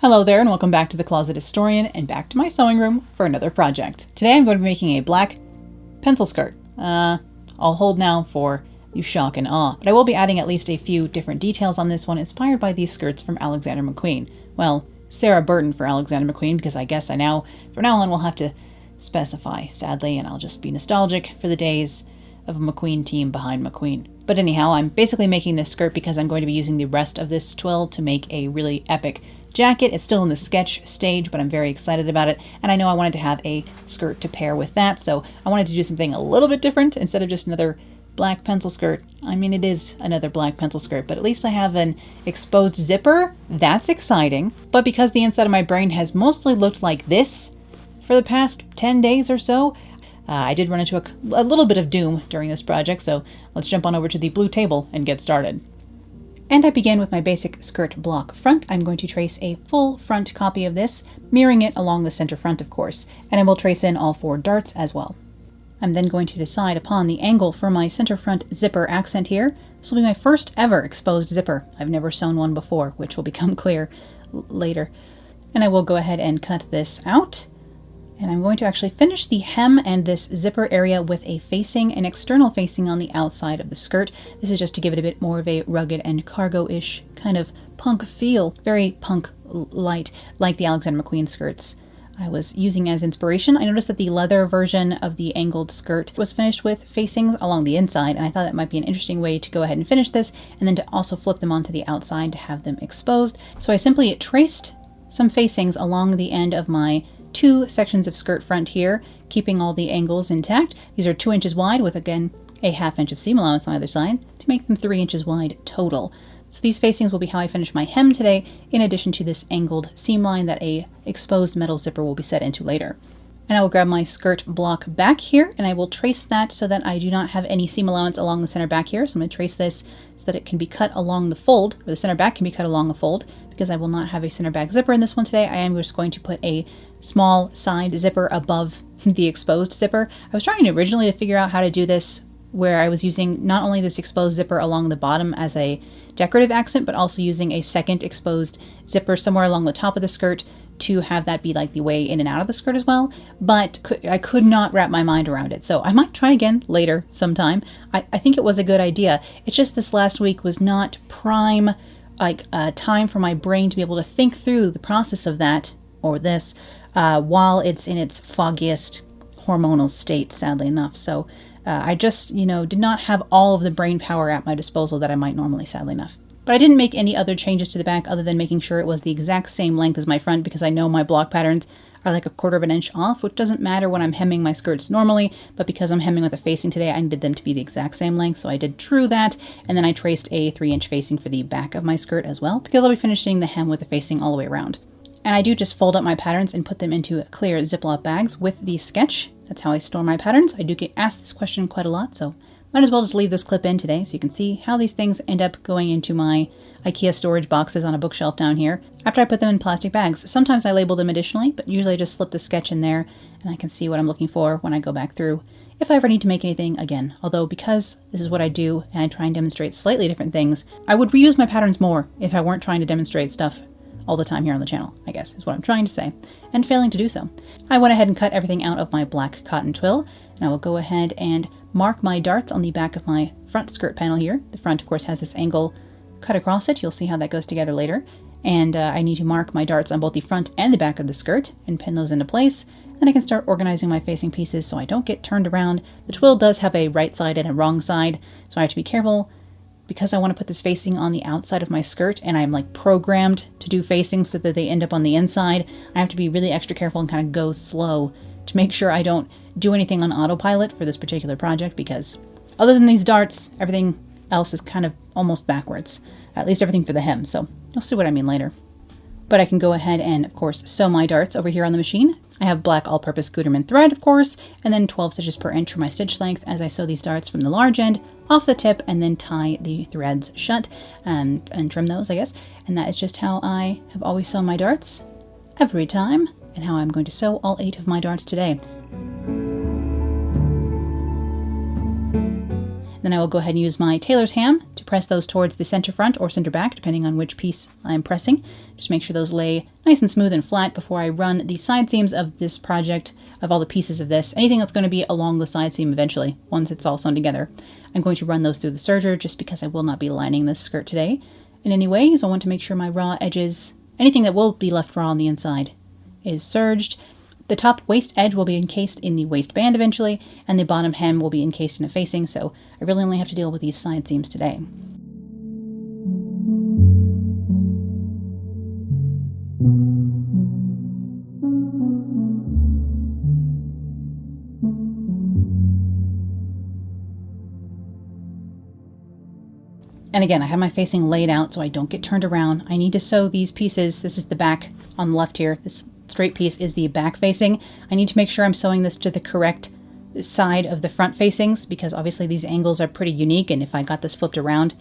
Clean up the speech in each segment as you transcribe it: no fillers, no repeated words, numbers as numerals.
Hello there and welcome back to The Closet Historian and back to my sewing room for another project. Today I'm going to be making a black pencil skirt. I'll hold now for you shock and awe, but I will be adding at least a few different details on this one inspired by these skirts from Alexander McQueen. Well, Sarah Burton for Alexander McQueen, because I guess from now on we'll have to specify, sadly, and I'll just be nostalgic for the days of a McQueen team behind McQueen. But anyhow, I'm basically making this skirt because I'm going to be using the rest of this twill to make a really epic jacket. It's still in the sketch stage, but I'm very excited about it, and I know I wanted to have a skirt to pair with that, so I wanted to do something a little bit different instead of just another black pencil skirt. I mean, it is another black pencil skirt, but at least I have an exposed zipper. That's exciting. But because the inside of my brain has mostly looked like this for the past 10 days or so, I did run into a little bit of doom during this project, so let's jump on over to the blue table and get started. And I begin with my basic skirt block front. I'm going to trace a full front copy of this, mirroring it along the center front, of course, and I will trace in all 4 darts as well. I'm then going to decide upon the angle for my center front zipper accent here. This will be my first ever exposed zipper. I've never sewn one before, which will become clear later. And I will go ahead and cut this out. And I'm going to actually finish the hem and this zipper area with an external facing on the outside of the skirt. This is just to give it a bit more of a rugged and cargo-ish kind of punk feel. Very punk light, like the Alexander McQueen skirts I was using as inspiration. I noticed that the leather version of the angled skirt was finished with facings along the inside, and I thought that might be an interesting way to go ahead and finish this, and then to also flip them onto the outside to have them exposed. So I simply traced some facings along the end of my 2 sections of skirt front here, keeping all the angles intact. These are 2 inches wide with, again, a 1/2 inch of seam allowance on either side to make them 3 inches wide total. So these facings will be how I finish my hem today, in addition to this angled seam line that a exposed metal zipper will be set into later. And I will grab my skirt block back here, and I will trace that so that I do not have any seam allowance along the center back here. So I'm going to trace this so that it can be cut along the fold, or the center back can be cut along the fold. Because I will not have a center back zipper in this one today, I am just going to put a small side zipper above the exposed zipper. I was trying originally to figure out how to do this where I was using not only this exposed zipper along the bottom as a decorative accent, but also using a second exposed zipper somewhere along the top of the skirt to have that be like the way in and out of the skirt as well, but I could not wrap my mind around it. So I might try again later sometime. I think it was a good idea. It's just this last week was not prime time for my brain to be able to think through the process of that, or this, while it's in its foggiest hormonal state, sadly enough. So I just, did not have all of the brain power at my disposal that I might normally, sadly enough. But I didn't make any other changes to the back other than making sure it was the exact same length as my front, because I know my block patterns are like 1/4 of an inch off, which doesn't matter when I'm hemming my skirts normally, but because I'm hemming with a facing today, I needed them to be the exact same length, so I did true that, and then I traced a 3-inch facing for the back of my skirt as well, because I'll be finishing the hem with the facing all the way around. And I do just fold up my patterns and put them into clear Ziploc bags with the sketch. That's how I store my patterns. I do get asked this question quite a lot, so might as well just leave this clip in today so you can see how these things end up going into my IKEA storage boxes on a bookshelf down here after I put them in plastic bags. Sometimes I label them additionally, but usually I just slip the sketch in there and I can see what I'm looking for when I go back through if I ever need to make anything again. Although because this is what I do and I try and demonstrate slightly different things, I would reuse my patterns more if I weren't trying to demonstrate stuff all the time here on the channel, I guess is what I'm trying to say, and failing to do so. I went ahead and cut everything out of my black cotton twill, and I will go ahead and mark my darts on the back of my front skirt panel here. The front, of course, has this angle cut across it. You'll see how that goes together later. And I need to mark my darts on both the front and the back of the skirt and pin those into place. Then I can start organizing my facing pieces so I don't get turned around. The twill does have a right side and a wrong side, so I have to be careful. Because I want to put this facing on the outside of my skirt, and I'm like programmed to do facings so that they end up on the inside, I have to be really extra careful and kind of go slow to make sure I don't do anything on autopilot for this particular project, because other than these darts, everything else is kind of almost backwards. At least everything for the hem, so you'll see what I mean later. But I can go ahead and, of course, sew my darts over here on the machine. I have black all-purpose Gutermann thread, of course, and then 12 stitches per inch for my stitch length as I sew these darts from the large end off the tip and then tie the threads shut and trim those, I guess. And that is just how I have always sewn my darts every time, and how I'm going to sew all 8 of my darts today. Then then I will go ahead and use my tailor's ham to press those towards the center front or center back, depending on which piece I'm pressing. Just make sure those lay nice and smooth and flat before I run the side seams of this project, of all the pieces of this. Anything that's going to be along the side seam eventually, once it's all sewn together. I'm going to run those through the serger just because I will not be lining this skirt today in any way, so I want to make sure my raw edges, anything that will be left raw on the inside, is serged. The top waist edge will be encased in the waistband eventually, and the bottom hem will be encased in a facing, so I really only have to deal with these side seams today. And again, I have my facing laid out so I don't get turned around. I need to sew these pieces. This is the back on the left here. This straight piece is the back facing. I need to make sure I'm sewing this to the correct side of the front facings because obviously these angles are pretty unique, and if I got this flipped around,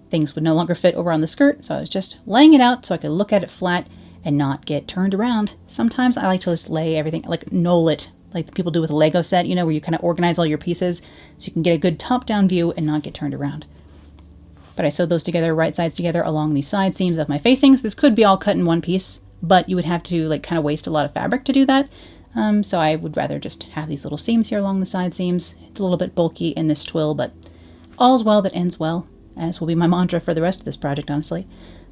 things would no longer fit over on the skirt. So I was just laying it out so I could look at it flat and not get turned around. Sometimes I like to just lay everything, like knoll it, like people do with a Lego set, you know, where you kind of organize all your pieces so you can get a good top-down view and not get turned around. But I sewed those together, right sides together, along the side seams of my facings. This could be all cut in one piece, but you would have to like kind of waste a lot of fabric to do that. So I would rather just have these little seams here along the side seams. It's a little bit bulky in this twill, but all's well that ends well, as will be my mantra for the rest of this project, honestly.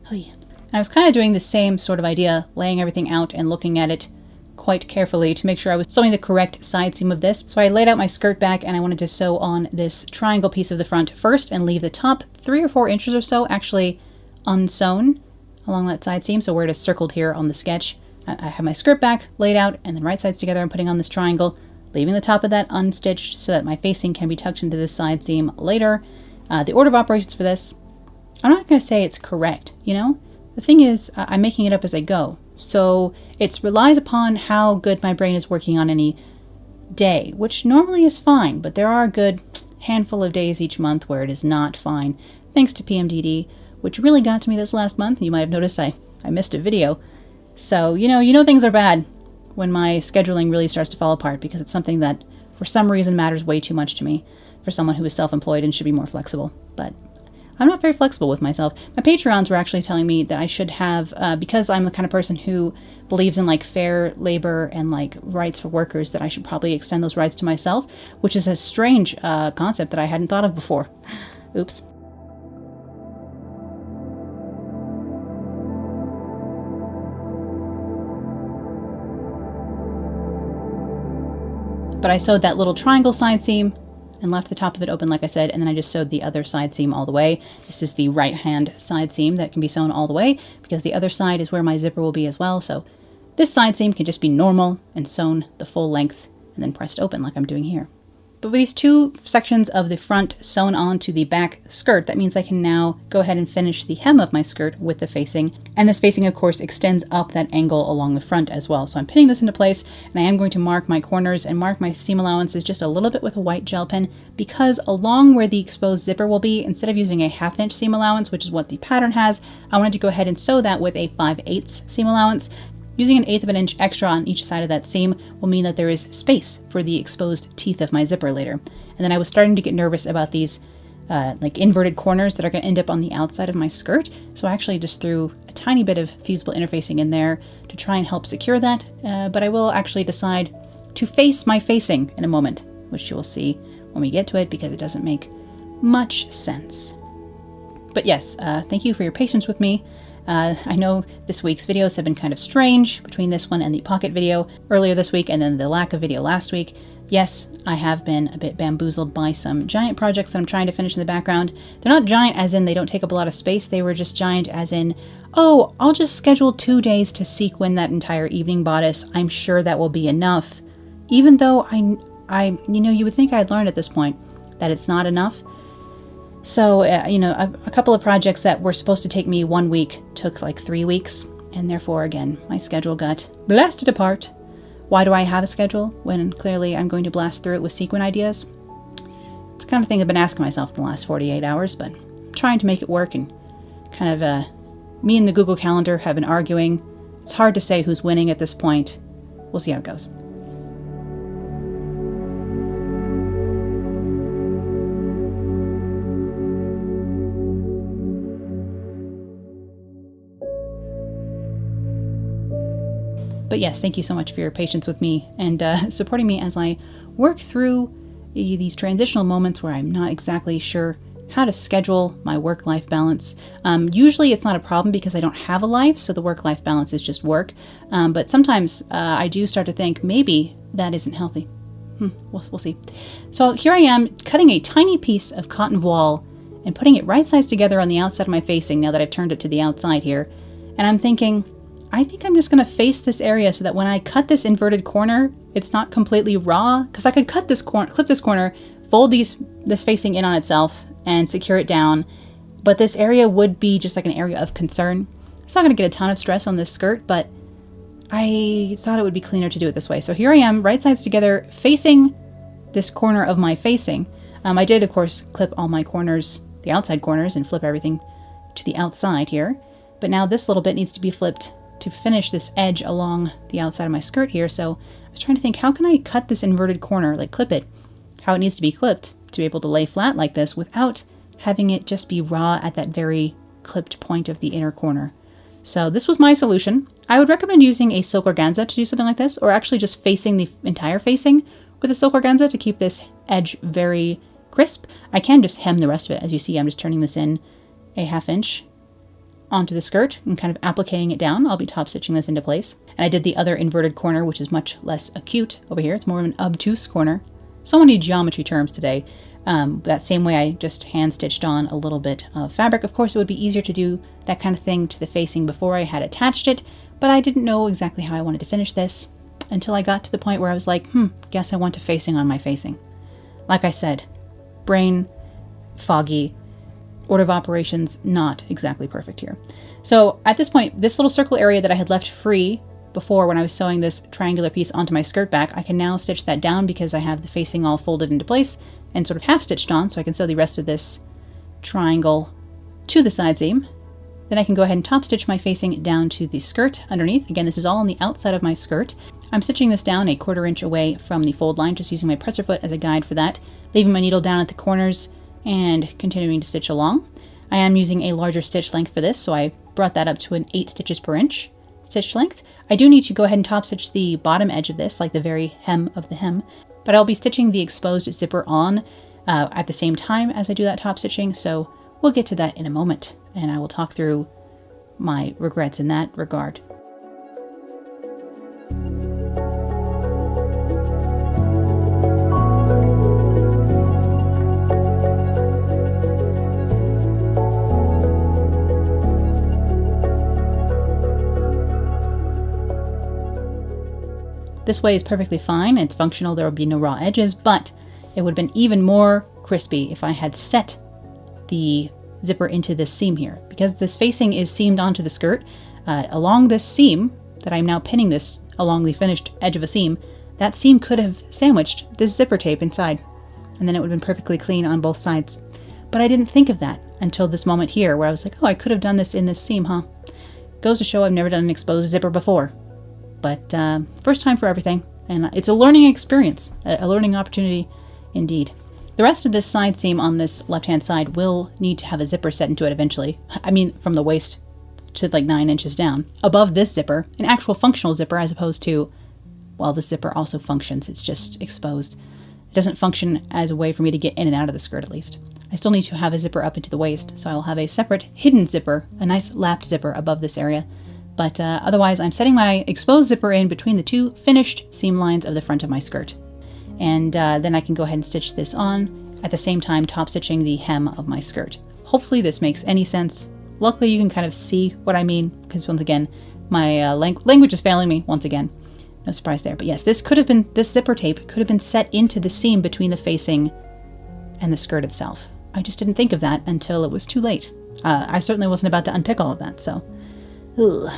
And I was kind of doing the same sort of idea, laying everything out and looking at it quite carefully to make sure I was sewing the correct side seam of this. So I laid out my skirt back and I wanted to sew on this triangle piece of the front first and leave the top 3 or 4 inches or so actually unsewn along that side seam. So where it is circled here on the sketch, I have my skirt back laid out and then right sides together I'm putting on this triangle, leaving the top of that unstitched so that my facing can be tucked into this side seam later. The order of operations for this, I'm not going to say it's correct, you know? The thing is, I'm making it up as I go. So it relies upon how good my brain is working on any day, which normally is fine, but there are a good handful of days each month where it is not fine, thanks to PMDD, which really got to me this last month. You might have noticed I missed a video. So, you know things are bad when my scheduling really starts to fall apart because it's something that for some reason matters way too much to me for someone who is self-employed and should be more flexible. But I'm not very flexible with myself. My Patreons were actually telling me that I should have, because I'm the kind of person who believes in like fair labor and like rights for workers, that I should probably extend those rights to myself, which is a strange concept that I hadn't thought of before. Oops. But I sewed that little triangle side seam and left the top of it open, like I said, and then I just sewed the other side seam all the way. This is the right-hand side seam that can be sewn all the way, because the other side is where my zipper will be as well, so this side seam can just be normal and sewn the full length and then pressed open like I'm doing here. But with these 2 sections of the front sewn onto the back skirt, that means I can now go ahead and finish the hem of my skirt with the facing. And this facing, of course, extends up that angle along the front as well. So I'm pinning this into place, and I am going to mark my corners and mark my seam allowances just a little bit with a white gel pen, because along where the exposed zipper will be, instead of using a 1/2 inch seam allowance, which is what the pattern has, I wanted to go ahead and sew that with a 5/8 seam allowance. Using 1/8 of an inch extra on each side of that seam will mean that there is space for the exposed teeth of my zipper later. And then I was starting to get nervous about these like inverted corners that are going to end up on the outside of my skirt. So I actually just threw a tiny bit of fusible interfacing in there to try and help secure that. But I will actually decide to face my facing in a moment, which you will see when we get to it because it doesn't make much sense. But yes, thank you for your patience with me. I know this week's videos have been kind of strange between this one and the pocket video earlier this week and then the lack of video last week. Yes, I have been a bit bamboozled by some giant projects that I'm trying to finish in the background. They're not giant as in they don't take up a lot of space. They were just giant as in, oh, I'll just schedule 2 days to sequin that entire evening bodice. I'm sure that will be enough. Even though you would think I'd learned at this point that it's not enough. So, a couple of projects that were supposed to take me 1 week took like 3 weeks, and therefore, again, my schedule got blasted apart. Why do I have a schedule when clearly I'm going to blast through it with sequin ideas? It's the kind of thing I've been asking myself in the last 48 hours, but I'm trying to make it work, and kind of, me and the Google Calendar have been arguing. It's hard to say who's winning at this point. We'll see how it goes. But yes, thank you so much for your patience with me and supporting me as I work through these transitional moments where I'm not exactly sure how to schedule my work-life balance. Usually it's not a problem because I don't have a life, so the work-life balance is just work. But sometimes I do start to think maybe that isn't healthy. We'll see. So here I am cutting a tiny piece of cotton voile and putting it right sides together on the outside of my facing now that I've turned it to the outside here. And I'm thinking, I think I'm just going to face this area so that when I cut this inverted corner, it's not completely raw. Because I could cut this corner, clip this corner, fold this facing in on itself and secure it down. But this area would be just like an area of concern. It's not going to get a ton of stress on this skirt, but I thought it would be cleaner to do it this way. So here I am, right sides together, facing this corner of my facing. I did, of course, clip all my corners, the outside corners, and flip everything to the outside here. But now this little bit needs to be flipped to finish this edge along the outside of my skirt here. So I was trying to think, how can I cut this inverted corner, like clip it, how it needs to be clipped to be able to lay flat like this without having it just be raw at that very clipped point of the inner corner. So this was my solution. I would recommend using a silk organza to do something like this, or actually just facing the entire facing with a silk organza to keep this edge very crisp. I can just hem the rest of it. As you see, I'm just turning this in a 1/2 inch onto the skirt and kind of appliquing it down. I'll be top stitching this into place. And I did the other inverted corner, which is much less acute over here. It's more of an obtuse corner. So many geometry terms today. That same way I just hand stitched on a little bit of fabric. Of course, it would be easier to do that kind of thing to the facing before I had attached it, but I didn't know exactly how I wanted to finish this until I got to the point where I was like, guess I want a facing on my facing. Like I said, brain foggy, order of operations not exactly perfect here. So at this point, this little circle area that I had left free before when I was sewing this triangular piece onto my skirt back, I can now stitch that down because I have the facing all folded into place and sort of half stitched on, so I can sew the rest of this triangle to the side seam. Then I can go ahead and top stitch my facing down to the skirt underneath. Again, this is all on the outside of my skirt. I'm stitching this down a 1/4 inch away from the fold line, just using my presser foot as a guide for that, leaving my needle down at the corners and continuing to stitch along. I am using a larger stitch length for this, so I brought that up to an 8 stitches per inch stitch length. I do need to go ahead and top stitch the bottom edge of this, like the very hem of the hem, but I'll be stitching the exposed zipper on at the same time as I do that top stitching, so we'll get to that in a moment, and I will talk through my regrets in that regard. This way is perfectly fine, it's functional, there will be no raw edges, but it would have been even more crispy if I had set the zipper into this seam here. Because this facing is seamed onto the skirt, along this seam that I'm now pinning this along the finished edge of a seam, that seam could have sandwiched this zipper tape inside, and then it would have been perfectly clean on both sides. But I didn't think of that until this moment here, where I was like, oh, I could have done this in this seam, huh? Goes to show I've never done an exposed zipper before. But first time for everything, and it's a learning experience, a learning opportunity indeed. The rest of this side seam on this left-hand side will need to have a zipper set into it eventually. I mean, from the waist to like 9 inches down. Above this zipper, an actual functional zipper, as opposed to, well, the zipper also functions, it's just exposed. It doesn't function as a way for me to get in and out of the skirt, at least. I still need to have a zipper up into the waist, so I will have a separate hidden zipper, a nice lapped zipper above this area. But otherwise, I'm setting my exposed zipper in between the two finished seam lines of the front of my skirt. And then I can go ahead and stitch this on, at the same time top stitching the hem of my skirt. Hopefully this makes any sense. Luckily you can kind of see what I mean, because once again, my language is failing me once again. No surprise there. But yes, this zipper tape could have been set into the seam between the facing and the skirt itself. I just didn't think of that until it was too late. I certainly wasn't about to unpick all of that, so... Ugh.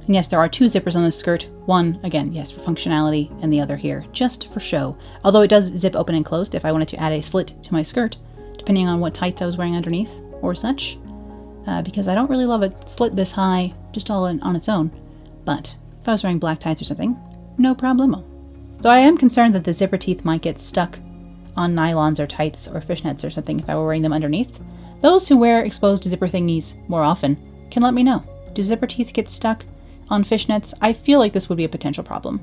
And yes, there are 2 zippers on this skirt. One, again, yes, for functionality, and the other here, just for show. Although it does zip open and closed if I wanted to add a slit to my skirt, depending on what tights I was wearing underneath or such. because I don't really love a slit this high just all on its own. But if I was wearing black tights or something, no problemo. Though I am concerned that the zipper teeth might get stuck on nylons or tights or fishnets or something if I were wearing them underneath. Those who wear exposed zipper thingies more often can let me know. Do zipper teeth get stuck on fishnets? I feel like this would be a potential problem.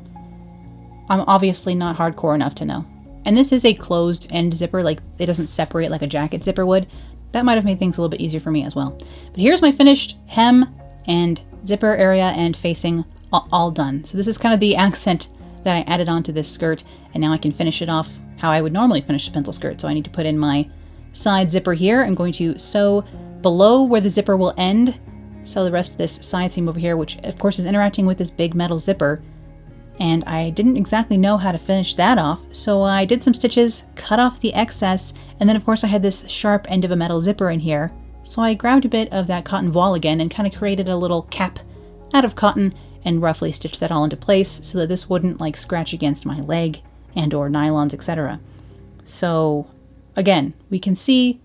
I'm obviously not hardcore enough to know. And this is a closed end zipper, like it doesn't separate like a jacket zipper would. That might have made things a little bit easier for me as well. But here's my finished hem and zipper area and facing all done. So this is kind of the accent that I added onto this skirt, and now I can finish it off how I would normally finish a pencil skirt. So I need to put in my side zipper here. I'm going to sew below where the zipper will end. So the rest of this side seam over here, which of course is interacting with this big metal zipper. And I didn't exactly know how to finish that off, so I did some stitches, cut off the excess, and then of course I had this sharp end of a metal zipper in here. So I grabbed a bit of that cotton voile again and kind of created a little cap out of cotton and roughly stitched that all into place so that this wouldn't like scratch against my leg and or nylons, etc. So again, we can see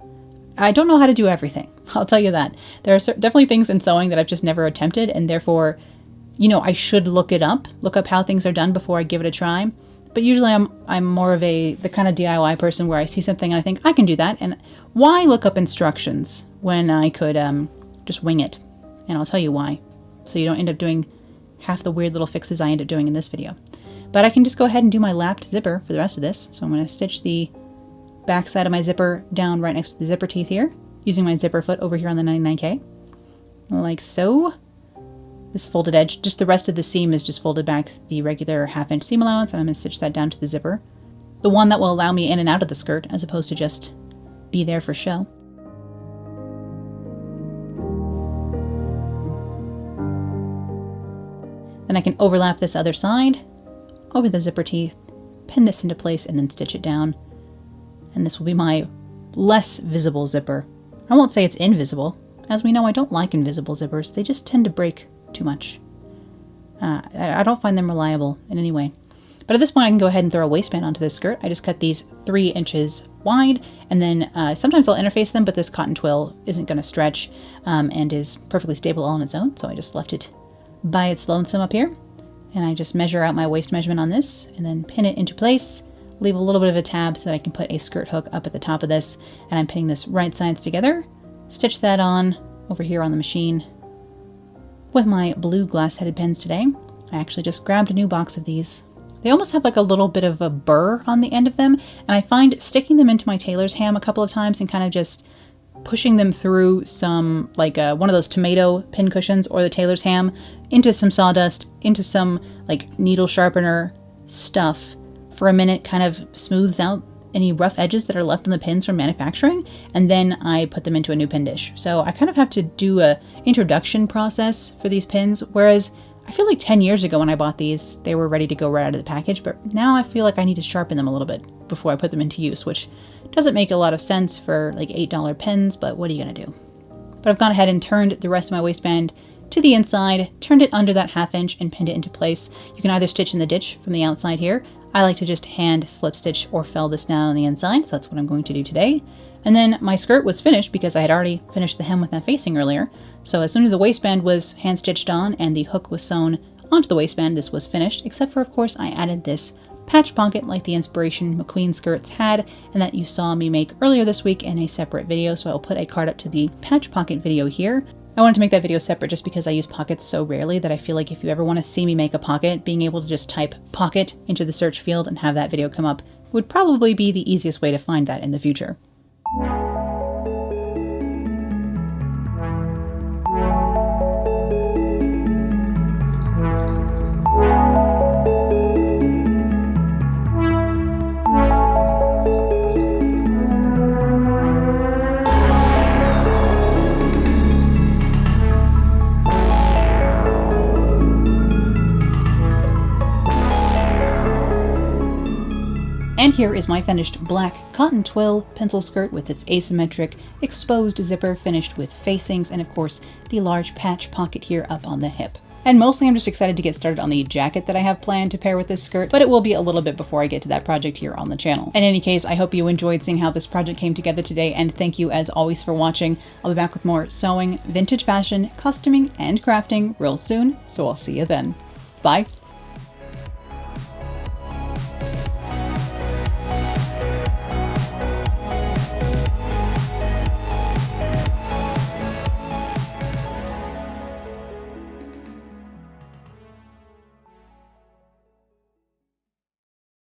I don't know how to do everything. I'll tell you that. There are definitely things in sewing that I've just never attempted, and therefore, you know, I should look up how things are done before I give it a try. But usually I'm more of the kind of DIY person where I see something and I think I can do that, and why look up instructions when I could just wing it? And I'll tell you why. So you don't end up doing half the weird little fixes I end up doing in this video. But I can just go ahead and do my lapped zipper for the rest of this. So I'm going to stitch the back side of my zipper down right next to the zipper teeth here, using my zipper foot over here on the 99K, like so. This folded edge, just the rest of the seam is just folded back the regular 1/2 inch seam allowance, and I'm going to stitch that down to the zipper. The one that will allow me in and out of the skirt, as opposed to just be there for show. Then I can overlap this other side over the zipper teeth, pin this into place, and then stitch it down. And this will be my less visible zipper. I won't say it's invisible. As we know, I don't like invisible zippers. They just tend to break too much. I don't find them reliable in any way. But at this point, I can go ahead and throw a waistband onto this skirt. I just cut these 3 inches wide, and then sometimes I'll interface them, but this cotton twill isn't going to stretch and is perfectly stable all on its own. So I just left it by its lonesome up here. And I just measure out my waist measurement on this and then pin it into place. Leave a little bit of a tab so that I can put a skirt hook up at the top of this. And I'm pinning this right sides together. Stitch that on over here on the machine with my blue glass-headed pins today. I actually just grabbed a new box of these. They almost have like a little bit of a burr on the end of them, and I find sticking them into my tailor's ham a couple of times and kind of just pushing them through some, like one of those tomato pin cushions or the tailor's ham, into some sawdust, into some like needle sharpener stuff for a minute, kind of smooths out any rough edges that are left on the pins from manufacturing, and then I put them into a new pin dish. So I kind of have to do a introduction process for these pins, whereas I feel like 10 years ago when I bought these, they were ready to go right out of the package, but now I feel like I need to sharpen them a little bit before I put them into use, which doesn't make a lot of sense for like $8 pins, but what are you gonna do? But I've gone ahead and turned the rest of my waistband to the inside, turned it under that 1/2 inch and pinned it into place. You can either stitch in the ditch from the outside here. I like to just hand slip stitch or fell this down on the inside, so that's what I'm going to do today. And then my skirt was finished because I had already finished the hem with that facing earlier. So as soon as the waistband was hand stitched on and the hook was sewn onto the waistband, this was finished, except for, of course, I added this patch pocket like the inspiration McQueen skirts had, and that you saw me make earlier this week in a separate video, so I'll put a card up to the patch pocket video here. I wanted to make that video separate just because I use pockets so rarely that I feel like if you ever want to see me make a pocket, being able to just type pocket into the search field and have that video come up would probably be the easiest way to find that in the future. And here is my finished black cotton twill pencil skirt with its asymmetric exposed zipper finished with facings and of course the large patch pocket here up on the hip. And mostly I'm just excited to get started on the jacket that I have planned to pair with this skirt, but it will be a little bit before I get to that project here on the channel. In any case, I hope you enjoyed seeing how this project came together today, and thank you as always for watching. I'll be back with more sewing, vintage fashion, costuming, and crafting real soon, so I'll see you then. Bye!